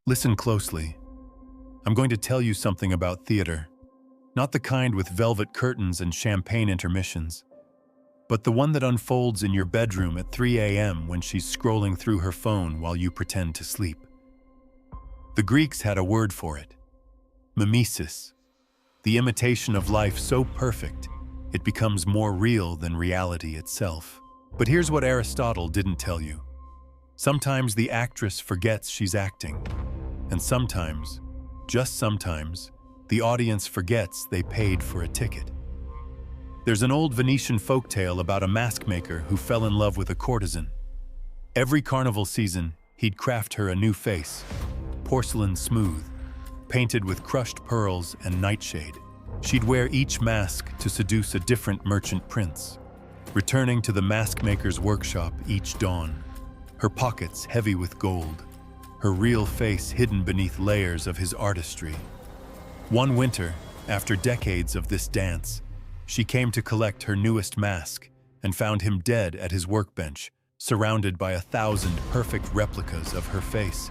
Listen closely. I'm going to tell you something about theater. Not the kind with velvet curtains and champagne intermissions, but the one that unfolds in your bedroom at 3 a.m. when she's scrolling through her phone while you pretend to sleep. The Greeks had a word for it: mimesis, the imitation of life so perfect it becomes more real than reality itself. But here's what Aristotle didn't tell you. Sometimes the actress forgets she's acting, and sometimes, just sometimes, the audience forgets they paid for a ticket. There's an old Venetian folktale about a mask maker who fell in love with a courtesan. Every carnival season, he'd craft her a new face, porcelain smooth, painted with crushed pearls and nightshade. She'd wear each mask to seduce a different merchant prince, returning to the mask maker's workshop each dawn, her pockets heavy with gold, her real face hidden beneath layers of his artistry. One winter, after decades of this dance, she came to collect her newest mask and found him dead at his workbench, surrounded by 1,000 perfect replicas of her face,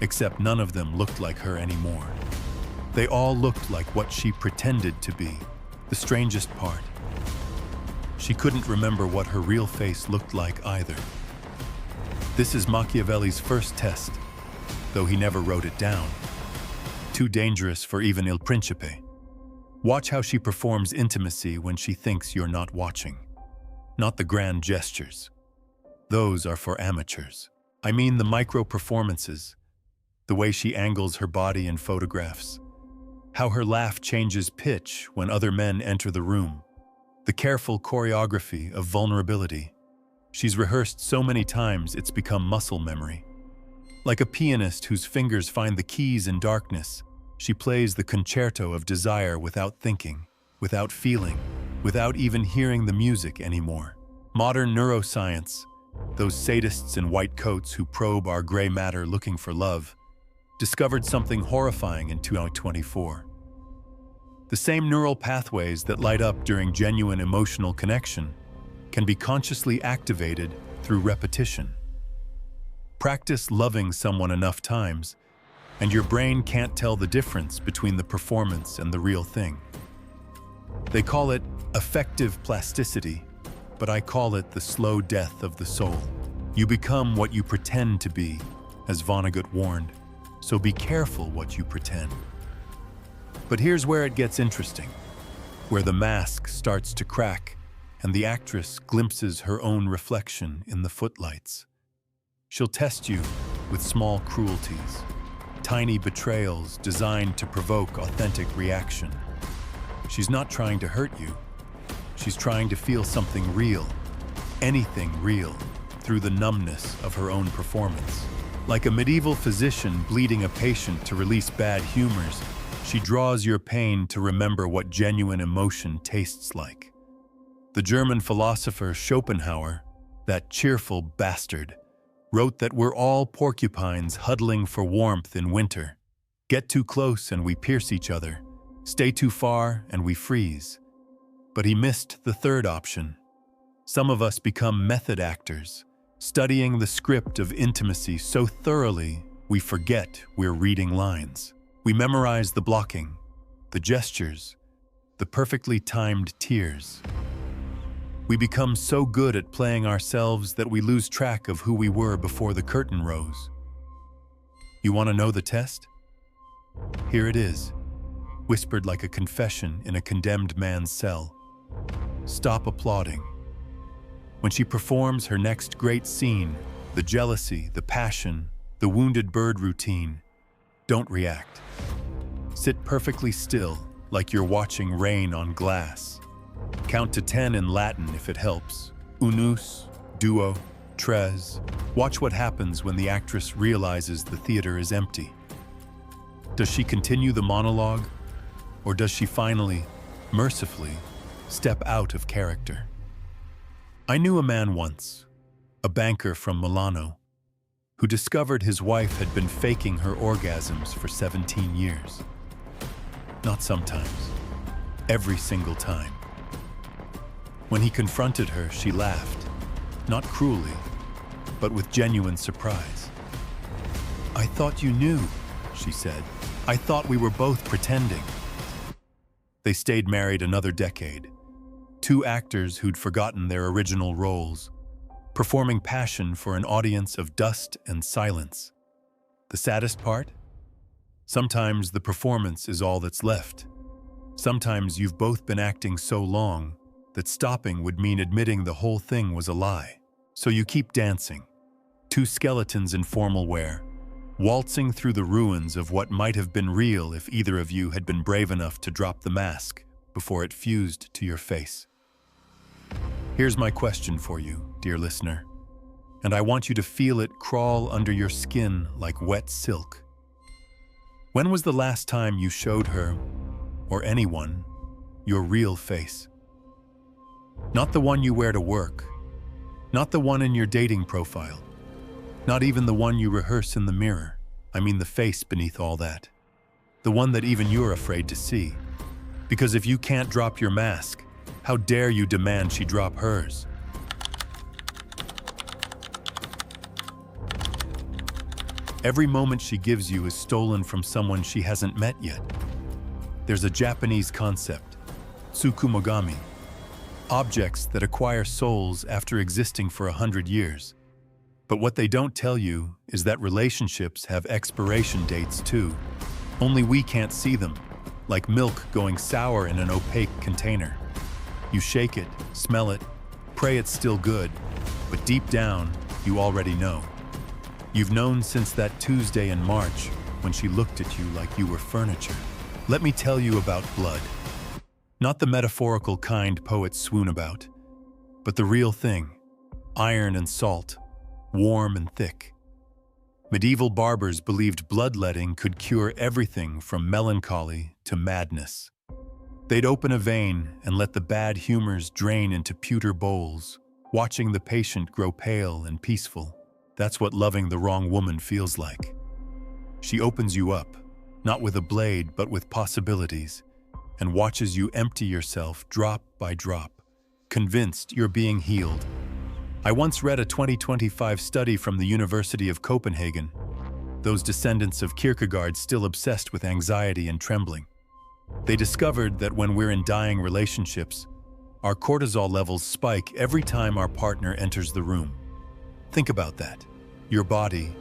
except none of them looked like her anymore. They all looked like what she pretended to be. The strangest part, she couldn't remember what her real face looked like either. This is Machiavelli's first test, though he never wrote it down. Too dangerous for even Il Principe. Watch how she performs intimacy when she thinks you're not watching. Not the grand gestures. Those are for amateurs. I mean the micro-performances, the way she angles her body in photographs, how her laugh changes pitch when other men enter the room, the careful choreography of vulnerability. She's rehearsed so many times it's become muscle memory. Like a pianist whose fingers find the keys in darkness, she plays the concerto of desire without thinking, without feeling, without even hearing the music anymore. Modern neuroscience, those sadists in white coats who probe our gray matter looking for love, discovered something horrifying in 2024. The same neural pathways that light up during genuine emotional connection can be consciously activated through repetition. Practice loving someone enough times, and your brain can't tell the difference between the performance and the real thing. They call it affective plasticity, but I call it the slow death of the soul. You become what you pretend to be, as Vonnegut warned, so be careful what you pretend. But here's where it gets interesting, where the mask starts to crack and the actress glimpses her own reflection in the footlights. She'll test you with small cruelties, tiny betrayals designed to provoke authentic reaction. She's not trying to hurt you. She's trying to feel something real, anything real, through the numbness of her own performance. Like a medieval physician bleeding a patient to release bad humors, she draws your pain to remember what genuine emotion tastes like. The German philosopher Schopenhauer, that cheerful bastard, wrote that we're all porcupines huddling for warmth in winter. Get too close and we pierce each other. Stay too far and we freeze. But he missed the third option. Some of us become method actors, studying the script of intimacy so thoroughly we forget we're reading lines. We memorize the blocking, the gestures, the perfectly timed tears. We become so good at playing ourselves that we lose track of who we were before the curtain rose. You want to know the test? Here it is, whispered like a confession in a condemned man's cell. Stop applauding. When she performs her next great scene, the jealousy, the passion, the wounded bird routine, don't react. Sit perfectly still, like you're watching rain on glass. Count to 10 in Latin if it helps. Unus, duo, tres. Watch what happens when the actress realizes the theater is empty. Does she continue the monologue? Or does she finally, mercifully, step out of character? I knew a man once, a banker from Milano, who discovered his wife had been faking her orgasms for 17 years. Not sometimes, every single time. When he confronted her, she laughed, not cruelly, but with genuine surprise. "I thought you knew," she said. "I thought we were both pretending." They stayed married another decade. Two actors who'd forgotten their original roles, performing passion for an audience of dust and silence. The saddest part? Sometimes the performance is all that's left. Sometimes you've both been acting so long that stopping would mean admitting the whole thing was a lie. So you keep dancing, two skeletons in formal wear, waltzing through the ruins of what might have been real if either of you had been brave enough to drop the mask before it fused to your face. Here's my question for you, dear listener, and I want you to feel it crawl under your skin like wet silk. When was the last time you showed her, or anyone, your real face? Not the one you wear to work, not the one in your dating profile, not even the one you rehearse in the mirror. I mean the face beneath all that. The one that even you're afraid to see. Because if you can't drop your mask, how dare you demand she drop hers? Every moment she gives you is stolen from someone she hasn't met yet. There's a Japanese concept, tsukumogami, objects that acquire souls after existing for 100 years. But what they don't tell you is that relationships have expiration dates too. Only we can't see them, like milk going sour in an opaque container. You shake it, smell it, pray it's still good, but deep down, you already know. You've known since that Tuesday in March when she looked at you like you were furniture. Let me tell you about blood. Not the metaphorical kind poets swoon about, but the real thing, iron and salt, warm and thick. Medieval barbers believed bloodletting could cure everything from melancholy to madness. They'd open a vein and let the bad humors drain into pewter bowls, watching the patient grow pale and peaceful. That's what loving the wrong woman feels like. She opens you up, not with a blade but with possibilities, and watches you empty yourself drop by drop, convinced you're being healed. I once read a 2025 study from the University of Copenhagen, those descendants of Kierkegaard still obsessed with anxiety and trembling. They discovered that when we're in dying relationships, our cortisol levels spike every time our partner enters the room. Think about that. Your body,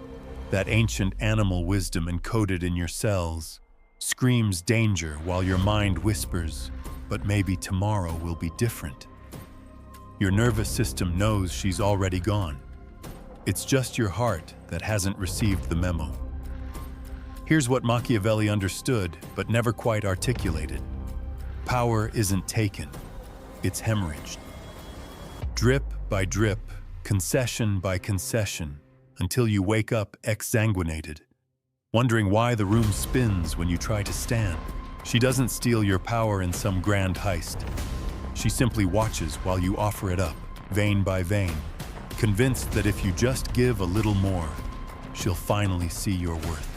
that ancient animal wisdom encoded in your cells, screams danger while your mind whispers, but maybe tomorrow will be different. Your nervous system knows she's already gone. It's just your heart that hasn't received the memo. Here's what Machiavelli understood but never quite articulated. Power isn't taken, it's hemorrhaged. Drip by drip, concession by concession, until you wake up exsanguinated, wondering why the room spins when you try to stand. She doesn't steal your power in some grand heist. She simply watches while you offer it up, vein by vein, convinced that if you just give a little more, she'll finally see your worth.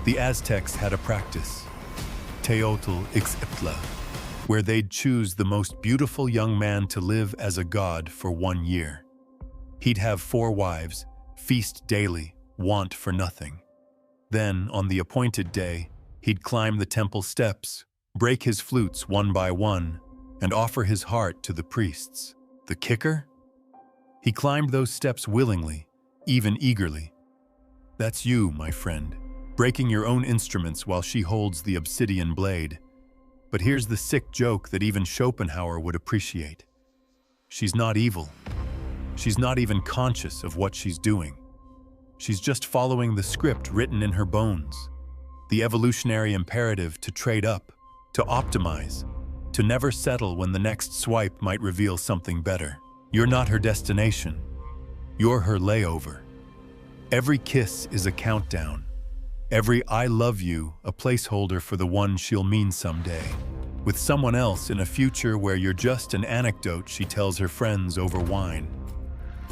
The Aztecs had a practice, Teotl Ixtla, where they'd choose the most beautiful young man to live as a god for 1 year. He'd have 4 wives, feast daily, want for nothing. Then, on the appointed day, he'd climb the temple steps, break his flutes one by one, and offer his heart to the priests. The kicker? He climbed those steps willingly, even eagerly. That's you, my friend, breaking your own instruments while she holds the obsidian blade. But here's the sick joke that even Schopenhauer would appreciate. She's not evil. She's not even conscious of what she's doing. She's just following the script written in her bones, the evolutionary imperative to trade up, to optimize, to never settle when the next swipe might reveal something better. You're not her destination. You're her layover. Every kiss is a countdown. Every I love you a placeholder for the one she'll mean someday, with someone else in a future where you're just an anecdote she tells her friends over wine.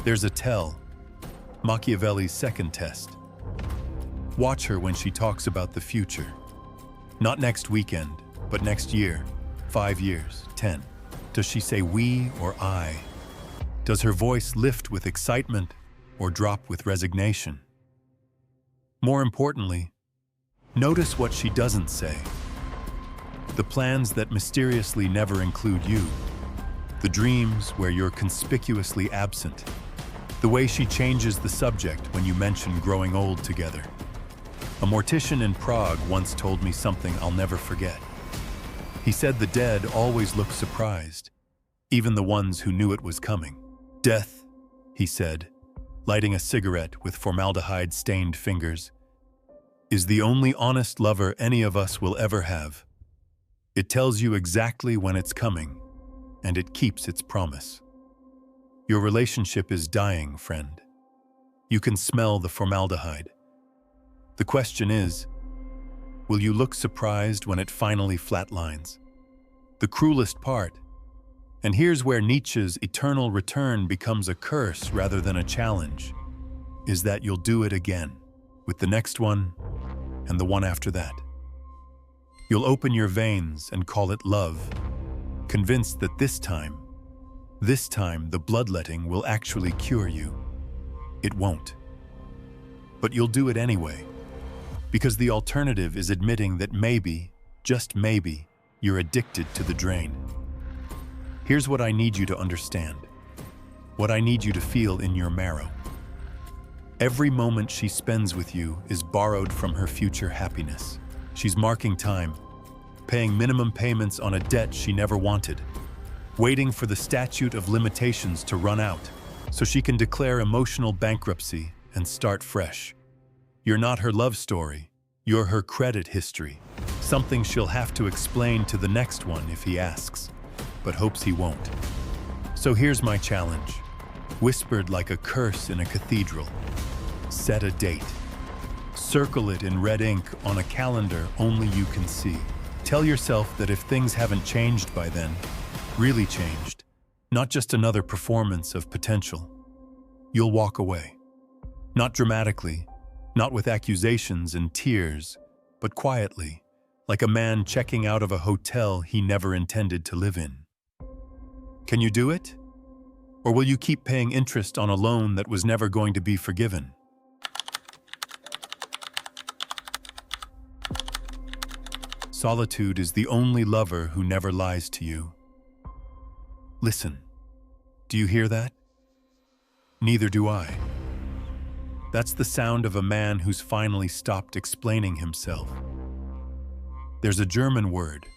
There's a tell, Machiavelli's second test. Watch her when she talks about the future. Not next weekend, but next year, 5 years, 10. Does she say we or I? Does her voice lift with excitement or drop with resignation? More importantly, Notice what she doesn't say. The plans that mysteriously never include you. The dreams where you're conspicuously absent. The way she changes the subject when you mention growing old together. A mortician in Prague once told me something I'll never forget. He said the dead always look surprised, even the ones who knew it was coming. Death, he said, lighting a cigarette with formaldehyde-stained fingers, is the only honest lover any of us will ever have. It tells you exactly when it's coming, and it keeps its promise. Your relationship is dying, friend. You can smell the formaldehyde. The question is, will you look surprised when it finally flatlines? The cruelest part, and here's where Nietzsche's eternal return becomes a curse rather than a challenge, is that you'll do it again, with the next one and the one after that. You'll open your veins and call it love, convinced that this time the bloodletting will actually cure you. It won't. But you'll do it anyway, because the alternative is admitting that maybe, just maybe, you're addicted to the drain. Here's what I need you to understand, what I need you to feel in your marrow. Every moment she spends with you is borrowed from her future happiness. She's marking time, paying minimum payments on a debt she never wanted, waiting for the statute of limitations to run out so she can declare emotional bankruptcy and start fresh. You're not her love story, you're her credit history, something she'll have to explain to the next one if he asks, but hopes he won't. So here's my challenge, whispered like a curse in a cathedral. Set a date. Circle it in red ink on a calendar only you can see. Tell yourself that if things haven't changed by then, really changed, not just another performance of potential, you'll walk away. Not dramatically, not with accusations and tears, but quietly, like a man checking out of a hotel he never intended to live in. Can you do it? Or will you keep paying interest on a loan that was never going to be forgiven? Solitude is the only lover who never lies to you. Listen, do you hear that? Neither do I. That's the sound of a man who's finally stopped explaining himself. There's a German word,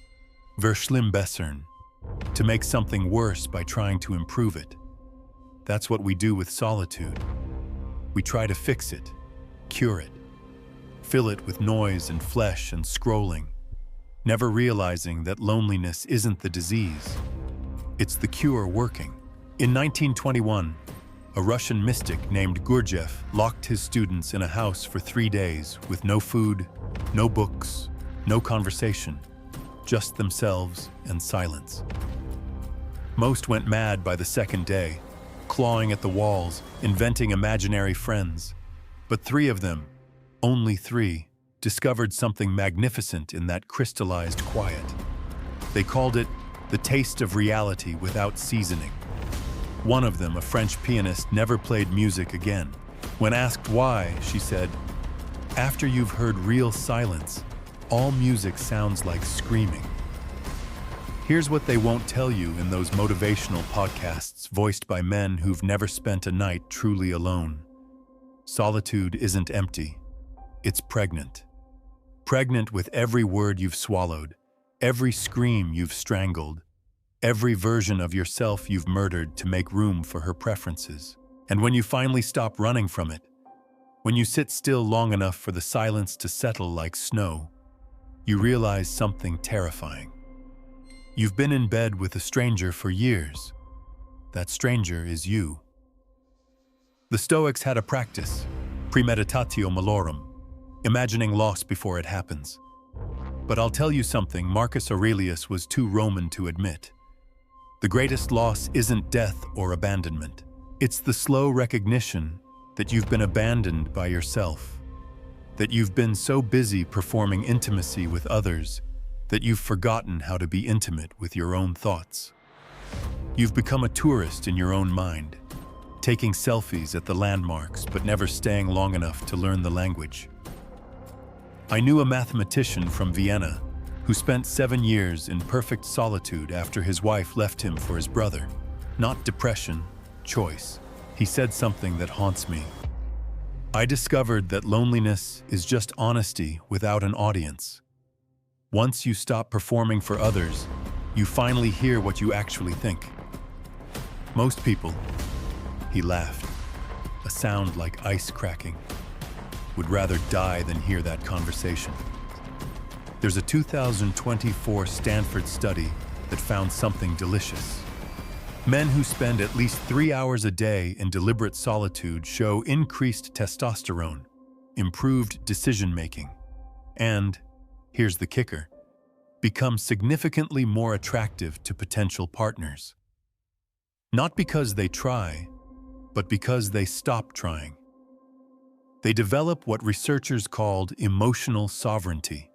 verschlimmbessern, to make something worse by trying to improve it. That's what we do with solitude. We try to fix it, cure it, fill it with noise and flesh and scrolling, never realizing that loneliness isn't the disease. It's the cure working. In 1921, a Russian mystic named Gurdjieff locked his students in a house for 3 days with no food, no books, no conversation, just themselves and silence. Most went mad by the second day, clawing at the walls, inventing imaginary friends. But 3 of them, only 3, discovered something magnificent in that crystallized quiet. They called it the taste of reality without seasoning. One of them, a French pianist, never played music again. When asked why, she said, "After you've heard real silence, all music sounds like screaming." Here's what they won't tell you in those motivational podcasts voiced by men who've never spent a night truly alone. Solitude isn't empty. It's pregnant. Pregnant with every word you've swallowed, every scream you've strangled, every version of yourself you've murdered to make room for her preferences. And when you finally stop running from it, when you sit still long enough for the silence to settle like snow, you realize something terrifying. You've been in bed with a stranger for years. That stranger is you. The Stoics had a practice, premeditatio malorum, imagining loss before it happens. But I'll tell you something Marcus Aurelius was too Roman to admit. The greatest loss isn't death or abandonment. It's the slow recognition that you've been abandoned by yourself, that you've been so busy performing intimacy with others that you've forgotten how to be intimate with your own thoughts. You've become a tourist in your own mind, taking selfies at the landmarks but never staying long enough to learn the language. I knew a mathematician from Vienna who spent 7 years in perfect solitude after his wife left him for his brother. Not depression, choice. He said something that haunts me. I discovered that loneliness is just honesty without an audience. Once you stop performing for others, you finally hear what you actually think. Most people, he laughed, a sound like ice cracking, would rather die than hear that conversation. There's a 2024 Stanford study that found something delicious. Men who spend at least 3 hours a day in deliberate solitude show increased testosterone, improved decision-making, and, here's the kicker, become significantly more attractive to potential partners. Not because they try, but because they stop trying. They develop what researchers called emotional sovereignty,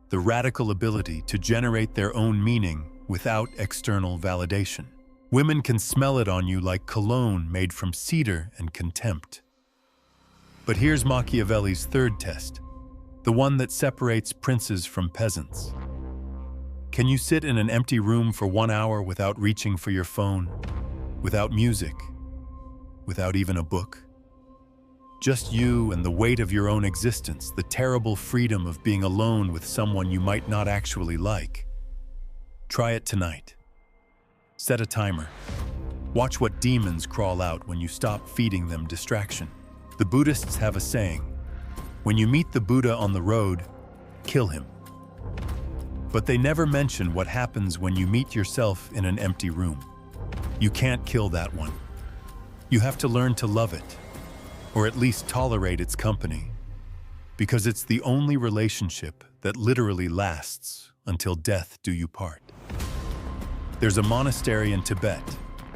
the radical ability to generate their own meaning without external validation. Women can smell it on you like cologne made from cedar and contempt. But here's Machiavelli's third test, the one that separates princes from peasants. Can you sit in an empty room for 1 hour without reaching for your phone, without music, without even a book? Just you and the weight of your own existence, the terrible freedom of being alone with someone you might not actually like. Try it tonight. Set a timer. Watch what demons crawl out when you stop feeding them distraction. The Buddhists have a saying, when you meet the Buddha on the road, kill him. But they never mention what happens when you meet yourself in an empty room. You can't kill that one. You have to learn to love it, or at least tolerate its company, because it's the only relationship that literally lasts until death do you part. There's a monastery in Tibet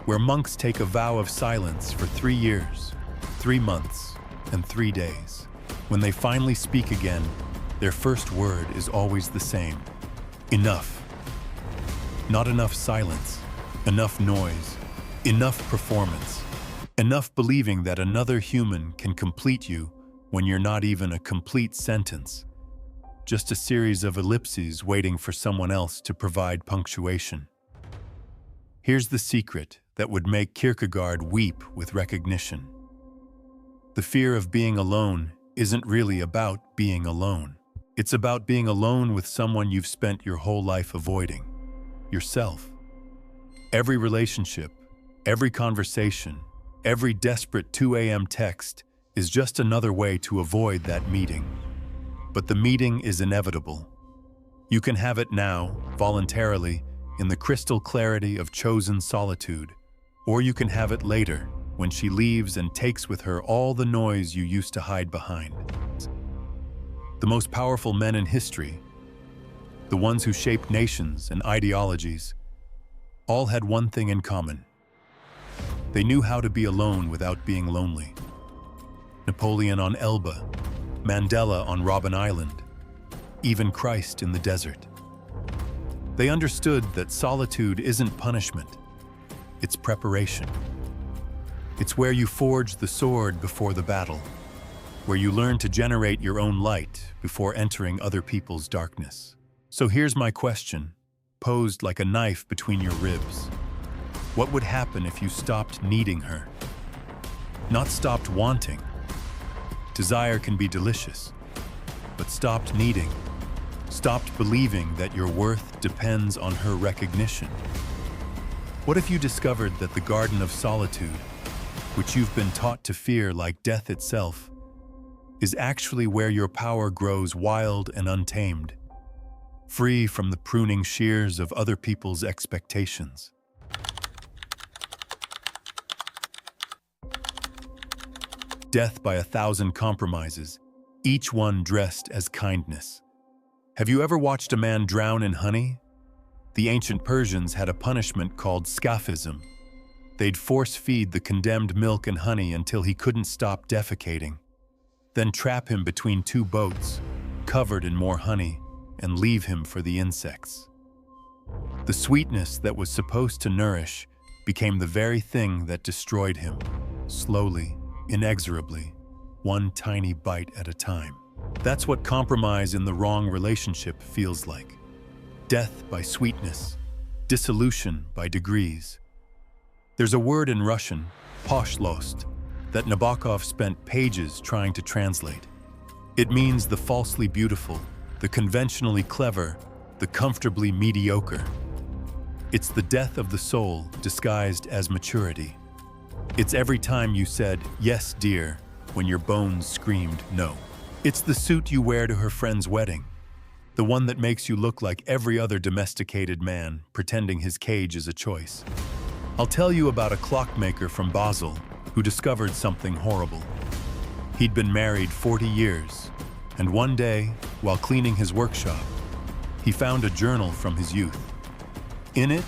where monks take a vow of silence for 3 years, 3 months, and 3 days. When they finally speak again, their first word is always the same: enough. Not enough silence, enough noise, enough performance, enough believing that another human can complete you when you're not even a complete sentence, just a series of ellipses waiting for someone else to provide punctuation. Here's the secret that would make Kierkegaard weep with recognition. The fear of being alone isn't really about being alone. It's about being alone with someone you've spent your whole life avoiding, yourself. Every relationship, every conversation, every desperate 2 a.m. text is just another way to avoid that meeting. But the meeting is inevitable. You can have it now, voluntarily, in the crystal clarity of chosen solitude, or you can have it later, when she leaves and takes with her all the noise you used to hide behind. The most powerful men in history, the ones who shaped nations and ideologies, all had one thing in common. They knew how to be alone without being lonely. Napoleon on Elba, Mandela on Robben Island, even Christ in the desert. They understood that solitude isn't punishment, it's preparation. It's where you forge the sword before the battle, where you learn to generate your own light before entering other people's darkness. So here's my question, posed like a knife between your ribs. What would happen if you stopped needing her? Not stopped wanting. Desire can be delicious, but stopped needing. Stopped believing that your worth depends on her recognition. What if you discovered that the garden of solitude, which you've been taught to fear like death itself, is actually where your power grows wild and untamed, free from the pruning shears of other people's expectations? Death by 1,000 compromises, each one dressed as kindness. Have you ever watched a man drown in honey? The ancient Persians had a punishment called scaphism. They'd force-feed the condemned milk and honey until he couldn't stop defecating, then trap him between 2 boats, covered in more honey, and leave him for the insects. The sweetness that was supposed to nourish became the very thing that destroyed him, slowly, inexorably, one tiny bite at a time. That's what compromise in the wrong relationship feels like. Death by sweetness, dissolution by degrees. There's a word in Russian, poshlost, that Nabokov spent pages trying to translate. It means the falsely beautiful, the conventionally clever, the comfortably mediocre. It's the death of the soul disguised as maturity. It's every time you said, "Yes, dear," when your bones screamed no. It's the suit you wear to her friend's wedding, the one that makes you look like every other domesticated man, pretending his cage is a choice. I'll tell you about a clockmaker from Basel who discovered something horrible. He'd been married 40 years, and one day, while cleaning his workshop, he found a journal from his youth. In it,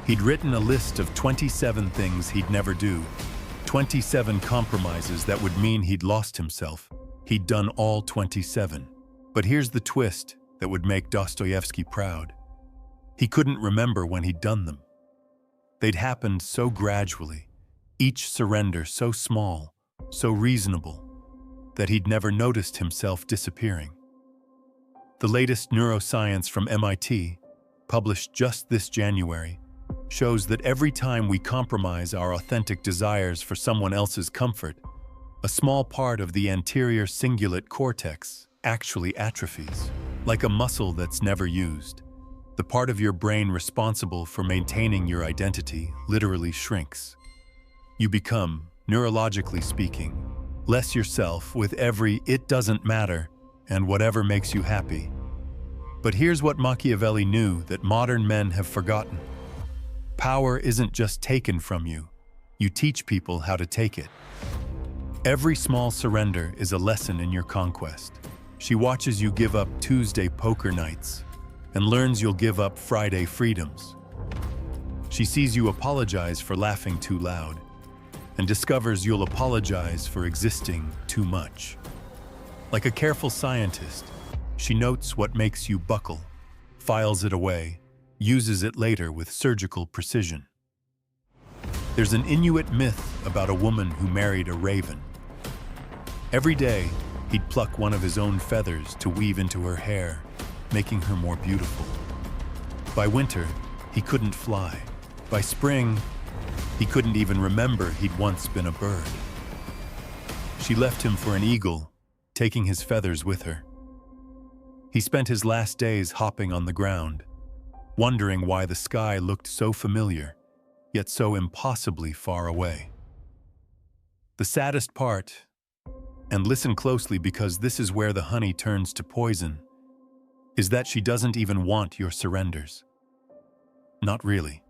he'd written a list of 27 things he'd never do, 27 compromises that would mean he'd lost himself. He'd done all 27. But here's the twist that would make Dostoevsky proud. He couldn't remember when he'd done them. They'd happened so gradually, each surrender so small, so reasonable, that he'd never noticed himself disappearing. The latest neuroscience from MIT, published just this January, shows that every time we compromise our authentic desires for someone else's comfort, a small part of the anterior cingulate cortex actually atrophies, like a muscle that's never used. The part of your brain responsible for maintaining your identity literally shrinks. You become, neurologically speaking, less yourself with every "it doesn't matter" and whatever makes you happy. But here's what Machiavelli knew that modern men have forgotten. Power isn't just taken from you. You teach people how to take it. Every small surrender is a lesson in your conquest. She watches you give up Tuesday poker nights and learns you'll give up Friday freedoms. She sees you apologize for laughing too loud and discovers you'll apologize for existing too much. Like a careful scientist, she notes what makes you buckle, files it away, uses it later with surgical precision. There's an Inuit myth about a woman who married a raven. Every day, he'd pluck one of his own feathers to weave into her hair, making her more beautiful. By winter, he couldn't fly. By spring, he couldn't even remember he'd once been a bird. She left him for an eagle, taking his feathers with her. He spent his last days hopping on the ground, wondering why the sky looked so familiar, yet so impossibly far away. The saddest part, and listen closely because this is where the honey turns to poison, is that she doesn't even want your surrenders. Not really.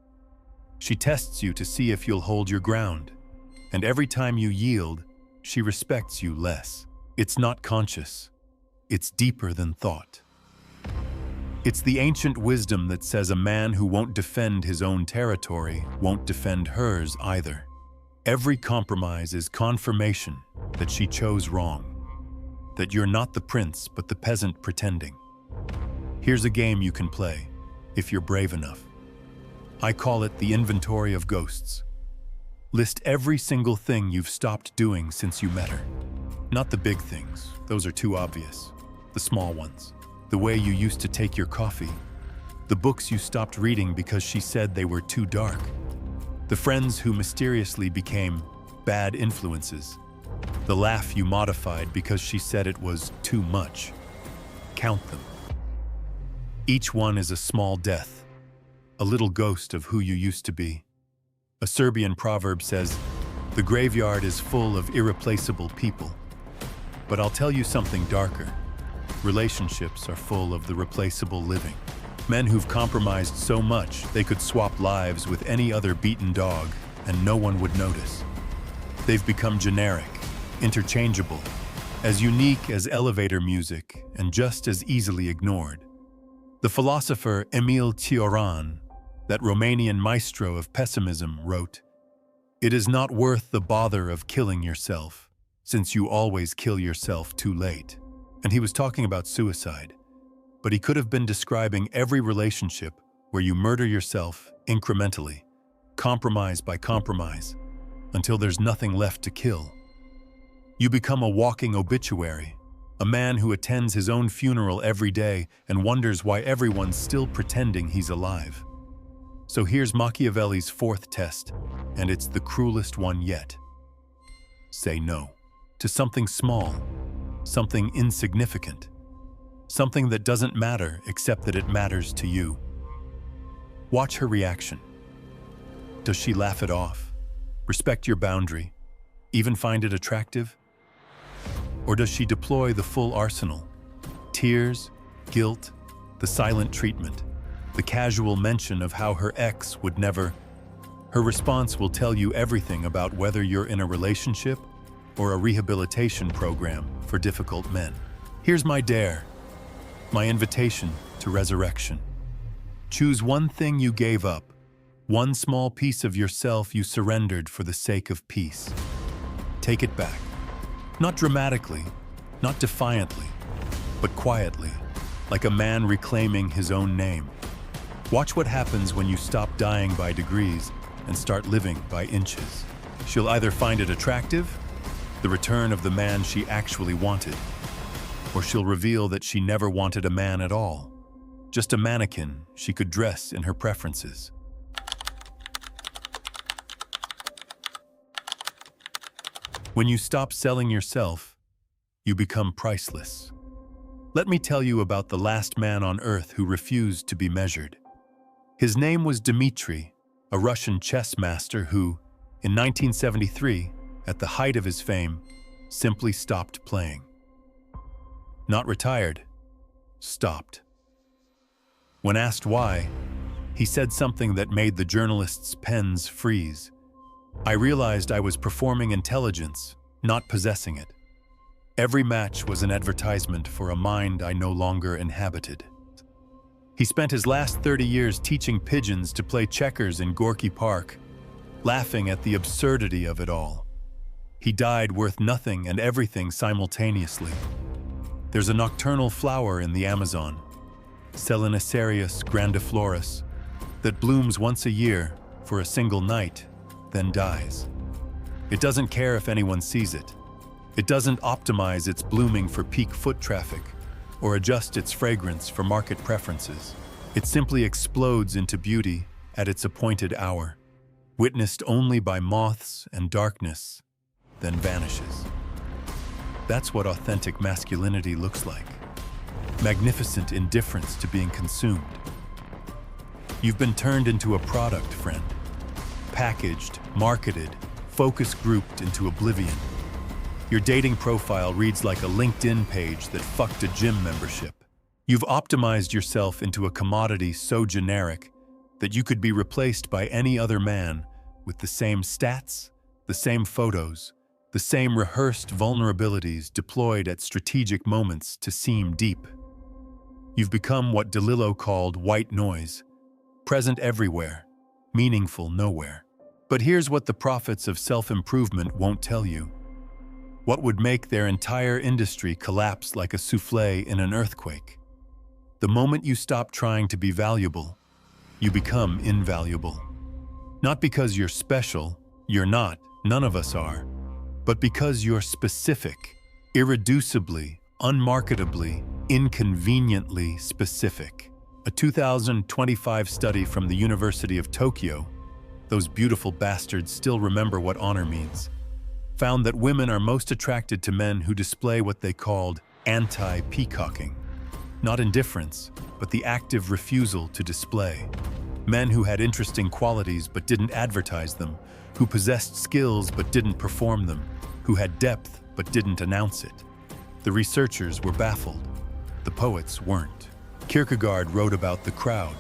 She tests you to see if you'll hold your ground, and every time you yield, she respects you less. It's not conscious. It's deeper than thought. It's the ancient wisdom that says a man who won't defend his own territory won't defend hers either. Every compromise is confirmation that she chose wrong, that you're not the prince but the peasant pretending. Here's a game you can play, if you're brave enough. I call it the inventory of ghosts. List every single thing you've stopped doing since you met her. Not the big things, those are too obvious. The small ones. The way you used to take your coffee. The books you stopped reading because she said they were too dark. The friends who mysteriously became bad influences. The laugh you modified because she said it was too much. Count them. Each one is a small death, a little ghost of who you used to be. A Serbian proverb says, "The graveyard is full of irreplaceable people." But I'll tell you something darker. Relationships are full of the replaceable living. Men who've compromised so much they could swap lives with any other beaten dog and no one would notice. They've become generic, interchangeable, as unique as elevator music and just as easily ignored. The philosopher Emil Cioran, that Romanian maestro of pessimism, wrote, "It is not worth the bother of killing yourself, since you always kill yourself too late." And he was talking about suicide, but he could have been describing every relationship where you murder yourself incrementally, compromise by compromise, until there's nothing left to kill. You become a walking obituary, A man who attends his own funeral every day and wonders why everyone's still pretending he's alive. So here's Machiavelli's fourth test, and it's the cruelest one yet. Say no to something small, something insignificant, something that doesn't matter except that it matters to you. Watch her reaction. Does she laugh it off, respect your boundary, even find it attractive? Or does she deploy the full arsenal? Tears, guilt, the silent treatment, the casual mention of how her ex would never. Her response will tell you everything about whether you're in a relationship or a rehabilitation program for difficult men. Here's my dare, my invitation to resurrection. Choose one thing you gave up, one small piece of yourself you surrendered for the sake of peace. Take it back. Not dramatically, not defiantly, but quietly, like a man reclaiming his own name. Watch what happens when you stop dying by degrees and start living by inches. She'll either find it attractive, the return of the man she actually wanted, or she'll reveal that she never wanted a man at all, just a mannequin she could dress in her preferences. When you stop selling yourself, you become priceless. Let me tell you about the last man on earth who refused to be measured. His name was Dmitri, a Russian chess master who, in 1973, at the height of his fame, simply stopped playing. Not retired, stopped. When asked why, he said something that made the journalists' pens freeze. I realized I was performing intelligence, not possessing it. Every match was an advertisement for a mind I no longer inhabited. He spent his last 30 years teaching pigeons to play checkers in Gorky Park, laughing at the absurdity of it all. He died worth nothing and everything simultaneously. There's a nocturnal flower in the Amazon, Selenacerius grandiflorus, that blooms once a year for a single night, then dies. It doesn't care if anyone sees it. It doesn't optimize its blooming for peak foot traffic or adjust its fragrance for market preferences. It simply explodes into beauty at its appointed hour, witnessed only by moths and darkness, then vanishes. That's what authentic masculinity looks like. Magnificent indifference to being consumed. You've been turned into a product, friend. Packaged, marketed, focus grouped into oblivion. Your dating profile reads like a LinkedIn page that fucked a gym membership. You've optimized yourself into a commodity so generic that you could be replaced by any other man with the same stats, the same photos, the same rehearsed vulnerabilities deployed at strategic moments to seem deep. You've become what DeLillo called white noise, present everywhere, meaningful nowhere. But here's what the prophets of self-improvement won't tell you. What would make their entire industry collapse like a soufflé in an earthquake? The moment you stop trying to be valuable, you become invaluable. Not because you're special, you're not, none of us are, but because you're specific, irreducibly, unmarketably, inconveniently specific. A 2025 study from the University of Tokyo, those beautiful bastards still remember what honor means, found that women are most attracted to men who display what they called anti-peacocking. Not indifference, but the active refusal to display. Men who had interesting qualities but didn't advertise them, who possessed skills but didn't perform them, who had depth but didn't announce it. The researchers were baffled. The poets weren't. Kierkegaard wrote about the crowd,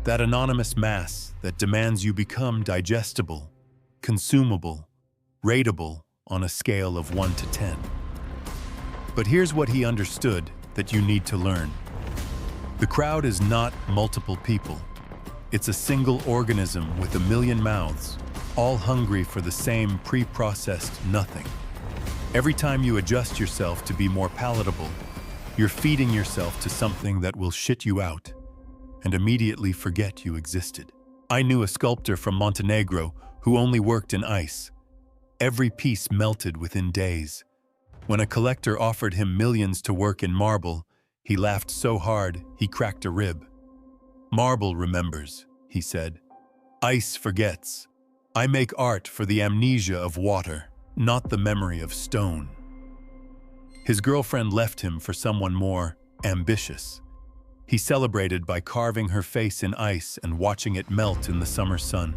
that anonymous mass that demands you become digestible, consumable, rateable on a scale of 1 to 10. But here's what he understood that you need to learn. The crowd is not multiple people. It's a single organism with a million mouths, all hungry for the same pre-processed nothing. Every time you adjust yourself to be more palatable, you're feeding yourself to something that will shit you out and immediately forget you existed. I knew a sculptor from Montenegro who only worked in ice. Every piece melted within days, When a collector offered him millions to work in marble, he laughed so hard he cracked a rib. "Marble remembers," he said. "Ice forgets. I make art for the amnesia of water, not the memory of stone." His girlfriend left him for someone more ambitious. He celebrated by carving her face in ice and watching it melt in the summer sun,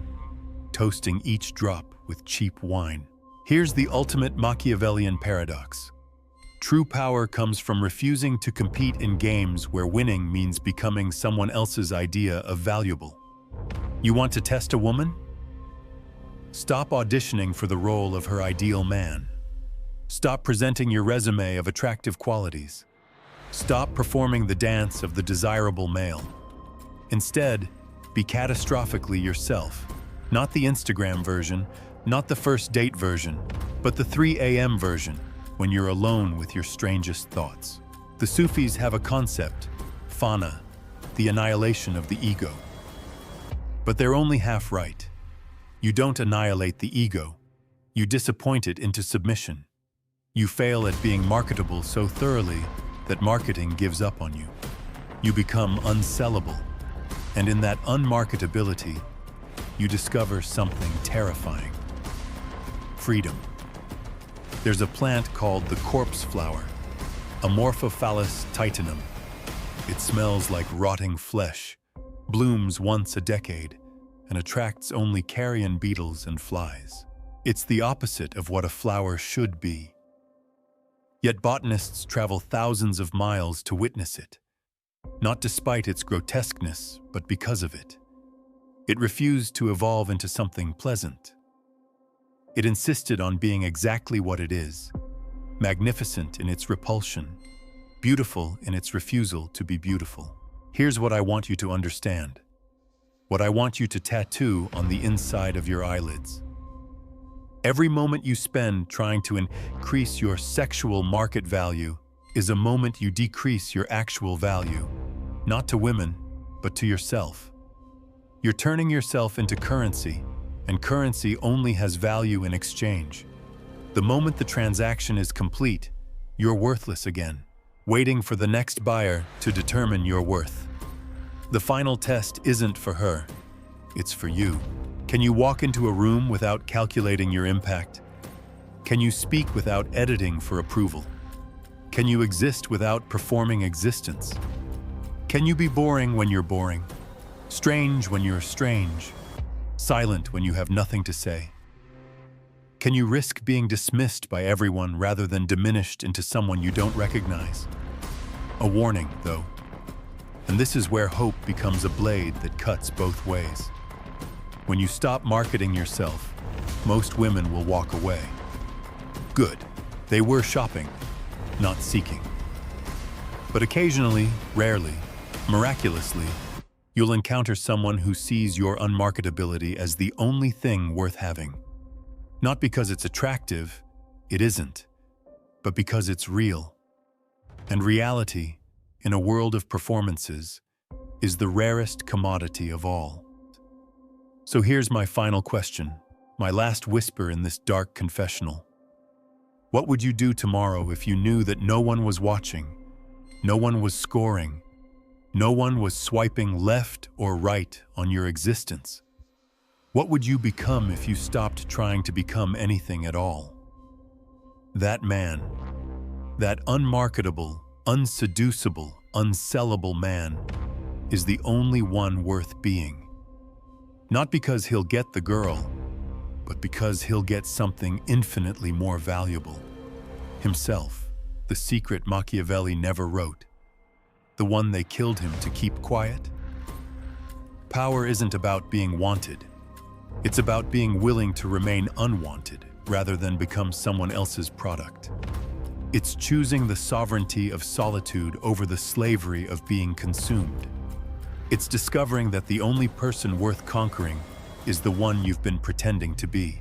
toasting each drop with cheap wine. Here's the ultimate Machiavellian paradox. True power comes from refusing to compete in games where winning means becoming someone else's idea of valuable. You want to test a woman? Stop auditioning for the role of her ideal man. Stop presenting your resume of attractive qualities. Stop performing the dance of the desirable male. Instead, be catastrophically yourself. Not the Instagram version, not the first date version, but the 3 a.m. version, when you're alone with your strangest thoughts. The Sufis have a concept, fana, the annihilation of the ego. But they're only half right. You don't annihilate the ego. You disappoint it into submission. You fail at being marketable so thoroughly that marketing gives up on you. You become unsellable. And in that unmarketability, you discover something terrifying. Freedom. There's a plant called the corpse flower, Amorphophallus titanum. It smells like rotting flesh, blooms once a decade, and attracts only carrion beetles and flies. It's the opposite of what a flower should be. Yet botanists travel thousands of miles to witness it, not despite its grotesqueness, but because of it. It refused to evolve into something pleasant. It insisted on being exactly what it is, magnificent in its repulsion, beautiful in its refusal to be beautiful. Here's what I want you to understand, what I want you to tattoo on the inside of your eyelids. Every moment you spend trying to increase your sexual market value is a moment you decrease your actual value, not to women, but to yourself. You're turning yourself into currency, and currency only has value in exchange. The moment the transaction is complete, you're worthless again, waiting for the next buyer to determine your worth. The final test isn't for her, it's for you. Can you walk into a room without calculating your impact? Can you speak without editing for approval? Can you exist without performing existence? Can you be boring when you're boring? Strange when you're strange? Silent when you have nothing to say? Can you risk being dismissed by everyone rather than diminished into someone you don't recognize? A warning, though. And this is where hope becomes a blade that cuts both ways. When you stop marketing yourself, most women will walk away. Good. They were shopping, not seeking. But occasionally, rarely, miraculously, you'll encounter someone who sees your unmarketability as the only thing worth having. Not because it's attractive, it isn't, but because it's real. And reality, in a world of performances, is the rarest commodity of all. So here's my final question, my last whisper in this dark confessional. What would you do tomorrow if you knew that no one was watching, no one was scoring, no one was swiping left or right on your existence? What would you become if you stopped trying to become anything at all? That man, that unmarketable, unseducible, unsellable man, is the only one worth being. Not because he'll get the girl, but because he'll get something infinitely more valuable. Himself, the secret Machiavelli never wrote. The one they killed him to keep quiet. Power isn't about being wanted. It's about being willing to remain unwanted rather than become someone else's product. It's choosing the sovereignty of solitude over the slavery of being consumed. It's discovering that the only person worth conquering is the one you've been pretending to be.